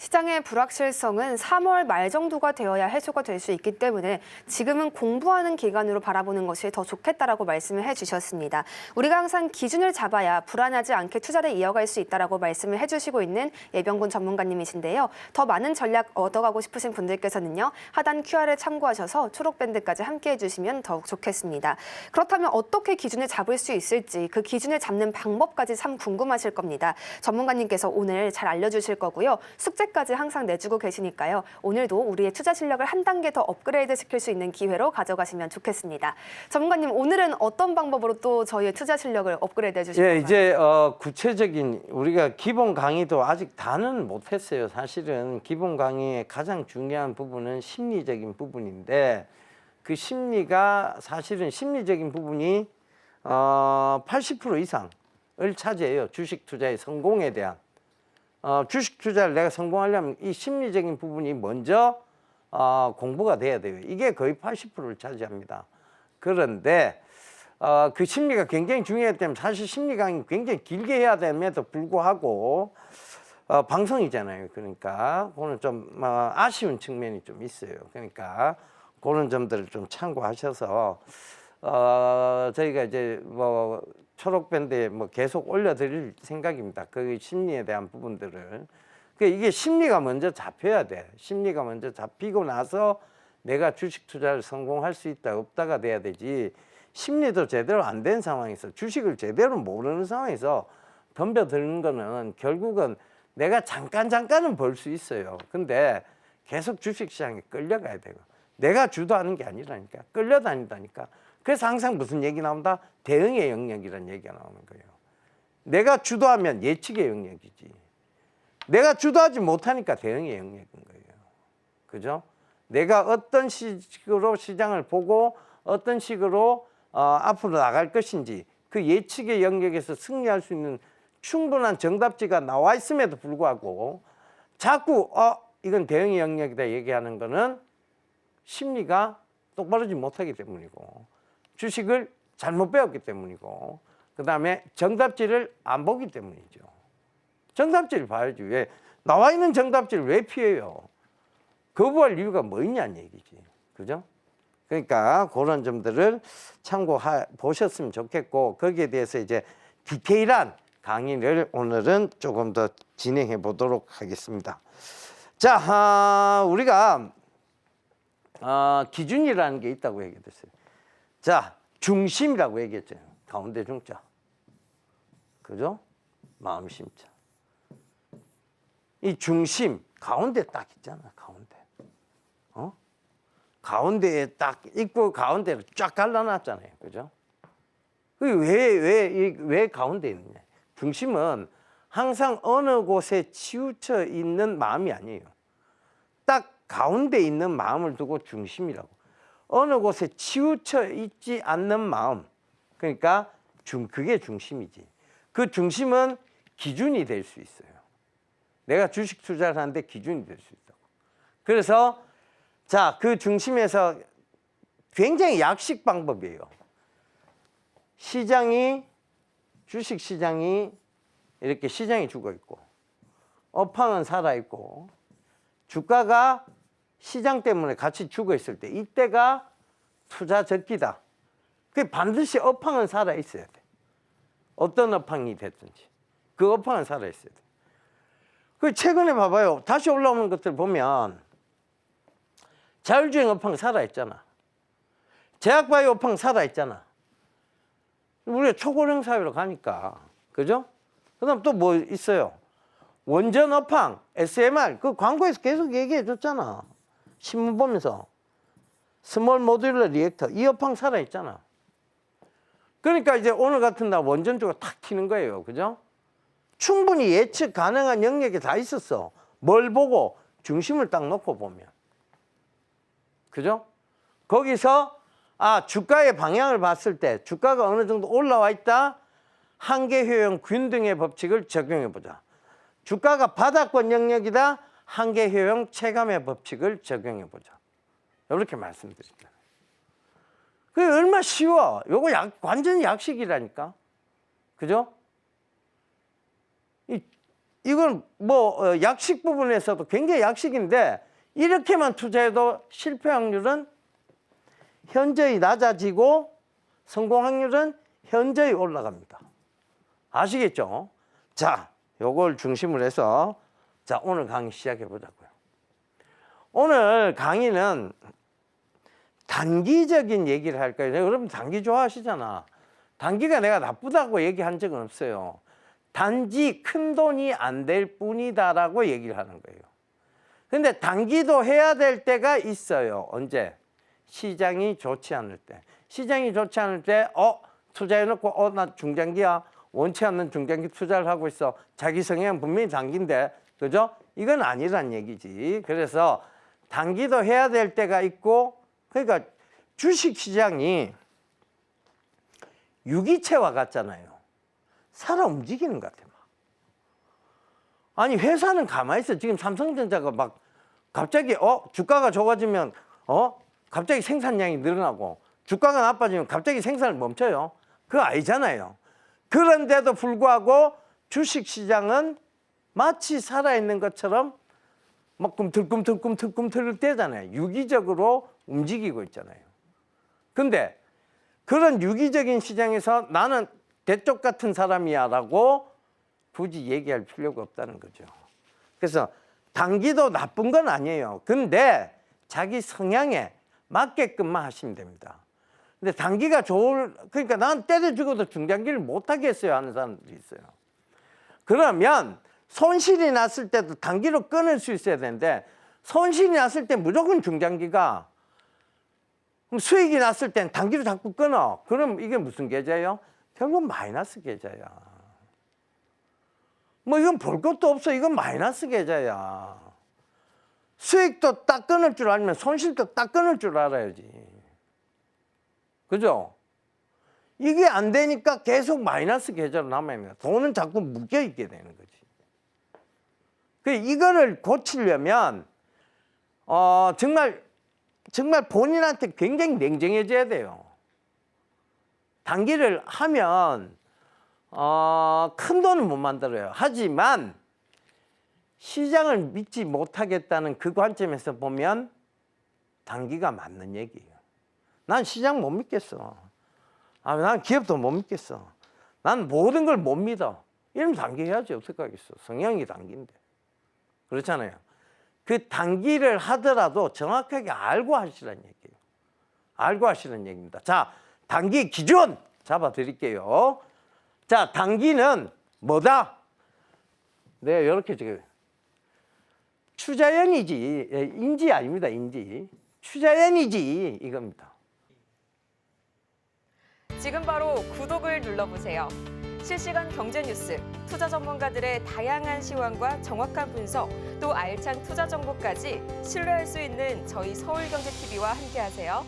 시장의 불확실성은 3월 말 정도가 되어야 해소가 될 수 있기 때문에 지금은 공부하는 기간으로 바라보는 것이 더 좋겠다라고 말씀을 해주셨습니다. 우리가 항상 기준을 잡아야 불안하지 않게 투자를 이어갈 수 있다라고 말씀을 해주시고 있는 예병군 전문가님이신데요. 더 많은 전략 얻어가고 싶으신 분들께서는요. 하단 QR을 참고하셔서 초록밴드까지 함께해 주시면 더욱 좋겠습니다. 그렇다면 어떻게 기준을 잡을 수 있을지 그 기준을 잡는 방법까지 참 궁금하실 겁니다. 전문가님께서 오늘 잘 알려주실 거고요. 숙제까지 항상 내주고 계시니까요. 오늘도 우리의 투자 실력을 한 단계 더 업그레이드 시킬 수 있는 기회로 가져가시면 좋겠습니다. 전문가님, 오늘은 어떤 방법으로 또 저희의 투자 실력을 업그레이드 해주실 건가요? 이제 구체적인 우리가 기본 강의도 아직 다는 못했어요. 사실은 기본 강의의 가장 중요한 부분은 심리적인 부분인데 그 심리가 사실은 심리적인 부분이 80% 이상을 차지해요. 주식 투자의 성공에 대한. 주식 투자를 내가 성공하려면 이 심리적인 부분이 먼저 공부가 돼야 돼요. 이게 거의 80%를 차지합니다. 그런데 그 심리가 굉장히 중요하기 때문에 사실 심리 강의 굉장히 길게 해야 됨에도 불구하고 방송이잖아요. 그러니까 그거는 좀 아쉬운 측면이 좀 있어요. 그러니까 그런 점들을 좀 참고하셔서 저희가 이제 초록밴드에 계속 올려드릴 생각입니다. 그 심리에 대한 부분들을. 이게 심리가 먼저 잡혀야 돼. 심리가 먼저 잡히고 나서 내가 주식 투자를 성공할 수 있다, 없다가 돼야 되지. 심리도 제대로 안 된 상황에서 주식을 제대로 모르는 상황에서 덤벼드는 거는 결국은 내가 잠깐은 벌 수 있어요. 근데 계속 주식시장에 끌려가야 되고 내가 주도하는 게 아니라니까. 끌려다닌다니까. 그래서 항상 무슨 얘기 나온다? 대응의 영역이라는 얘기가 나오는 거예요. 내가 주도하면 예측의 영역이지. 내가 주도하지 못하니까 대응의 영역인 거예요. 그죠? 내가 어떤 식으로 시장을 보고 어떤 식으로 앞으로 나갈 것인지 그 예측의 영역에서 승리할 수 있는 충분한 정답지가 나와 있음에도 불구하고 자꾸 이건 대응의 영역이다 얘기하는 거는 심리가 똑바르지 못하기 때문이고 주식을 잘못 배웠기 때문이고 그 다음에 정답지를 안 보기 때문이죠. 정답지를 봐야지. 왜 나와 있는 정답지를 왜 피해요? 거부할 이유가 뭐 있냐는 얘기지. 그죠? 그러니까 그런 점들을 참고해 보셨으면 좋겠고 거기에 대해서 이제 디테일한 강의를 오늘은 조금 더 진행해 보도록 하겠습니다. 자, 우리가 기준이라는 게 있다고 얘기했어요. 자, 중심이라고 얘기했죠. 가운데 중자. 그죠? 마음 심자. 이 중심, 가운데 딱 있잖아, 가운데. 가운데에 딱 있고 가운데를 쫙 갈라놨잖아요. 그죠? 왜 가운데 있느냐. 중심은 항상 어느 곳에 치우쳐 있는 마음이 아니에요. 딱 가운데 있는 마음을 두고 중심이라고. 어느 곳에 치우쳐 있지 않는 마음. 그러니까 그게 중심이지. 그 중심은 기준이 될 수 있어요. 내가 주식 투자를 하는데 기준이 될 수 있다고. 그래서 자, 그 중심에서 굉장히 약식 방법이에요. 주식 시장이 이렇게 시장이 죽어 있고 업황은 살아 있고 주가가 시장 때문에 같이 죽어 있을 때 이때가 투자 적기다. 그 반드시 업황은 살아 있어야 돼. 어떤 업황이 됐든지 그 업황은 살아 있어야 돼. 그 최근에 봐봐요. 다시 올라오는 것들 보면 자율주행 업황 살아 있잖아. 제약바이오 업황 살아 있잖아. 우리가 초고령 사회로 가니까 그죠? 그다음 또 뭐 있어요? 원전 업황, SMR 그 광고에서 계속 얘기해 줬잖아. 신문 보면서 스몰 모듈러 리액터 이 업황 살아 있잖아. 그러니까 이제 오늘 같은 날 원전 쪽으로 탁 튀는 거예요. 그죠? 충분히 예측 가능한 영역이 다 있었어. 뭘 보고 중심을 딱 놓고 보면. 그죠? 거기서 주가의 방향을 봤을 때 주가가 어느 정도 올라와 있다. 한계 효용 균등의 법칙을 적용해 보자. 주가가 바닥권 영역이다. 한계 효용 체감의 법칙을 적용해 보자. 이렇게 말씀드립니다. 그게 얼마나 쉬워. 요거 완전히 약식이라니까. 그죠? 이건 뭐 약식 부분에서도 굉장히 약식인데 이렇게만 투자해도 실패 확률은 현저히 낮아지고 성공 확률은 현저히 올라갑니다. 아시겠죠? 자, 요걸 중심으로 해서 자, 오늘 강의 시작해 보자고요. 오늘 강의는 단기적인 얘기를 할 거예요. 여러분 단기 좋아하시잖아. 단기가 내가 나쁘다고 얘기한 적은 없어요. 단지 큰 돈이 안 될 뿐이다라고 얘기를 하는 거예요. 근데 단기도 해야 될 때가 있어요. 언제? 시장이 좋지 않을 때. 시장이 좋지 않을 때 투자해놓고 나 중장기야. 원치 않는 중장기 투자를 하고 있어. 자기 성향 분명히 단기인데 그죠? 이건 아니란 얘기지. 그래서 단기도 해야 될 때가 있고 그러니까 주식시장이 유기체와 같잖아요. 살아 움직이는 것 같아요. 아니 회사는 가만히 있어. 지금 삼성전자가 막 갑자기 주가가 좋아지면 갑자기 생산량이 늘어나고 주가가 나빠지면 갑자기 생산을 멈춰요. 그거 아니잖아요. 그런데도 불구하고 주식시장은 마치 살아있는 것처럼 막 꿈틀꿈틀 대잖아요. 유기적으로 움직이고 있잖아요. 근데 그런 유기적인 시장에서 나는 대쪽 같은 사람이야 라고 굳이 얘기할 필요가 없다는 거죠. 그래서 단기도 나쁜 건 아니에요. 근데 자기 성향에 맞게끔만 하시면 됩니다. 근데 단기가 그러니까 난 때려 죽어도 중장기를 못 하겠어요 하는 사람들이 있어요. 그러면 손실이 났을 때도 단기로 끊을 수 있어야 되는데 손실이 났을 때 무조건 중장기가 그럼 수익이 났을 땐 단기로 자꾸 끊어. 그럼 이게 무슨 계좌예요? 결국 마이너스 계좌야. 뭐 이건 볼 것도 없어. 이건 마이너스 계좌야. 수익도 딱 끊을 줄 알면 손실도 딱 끊을 줄 알아야지. 그죠? 이게 안 되니까 계속 마이너스 계좌로 남아야 됩니다. 돈은 자꾸 묶여 있게 되는 거지. 이거를 고치려면 정말 본인한테 굉장히 냉정해져야 돼요. 단기를 하면 큰 돈은 못 만들어요. 하지만 시장을 믿지 못하겠다는 그 관점에서 보면 단기가 맞는 얘기예요. 난 시장 못 믿겠어. 난 기업도 못 믿겠어. 난 모든 걸 못 믿어. 이러면 단기 해야지. 어떡하겠어. 성향이 단기인데. 그렇잖아요. 그 단기를 하더라도 정확하게 알고 하시라는 얘기예요. 알고 하시는 얘기입니다. 자, 단기 기준 잡아 드릴게요. 자, 단기는 뭐다? 네, 이렇게 지금 추자연이지. 인지 아닙니다. 인지. 추자연이지 이겁니다. 지금 바로 구독을 눌러보세요. 실시간 경제 뉴스, 투자 전문가들의 다양한 시황과 정확한 분석, 또 알찬 투자 정보까지 신뢰할 수 있는 저희 서울경제TV와 함께하세요.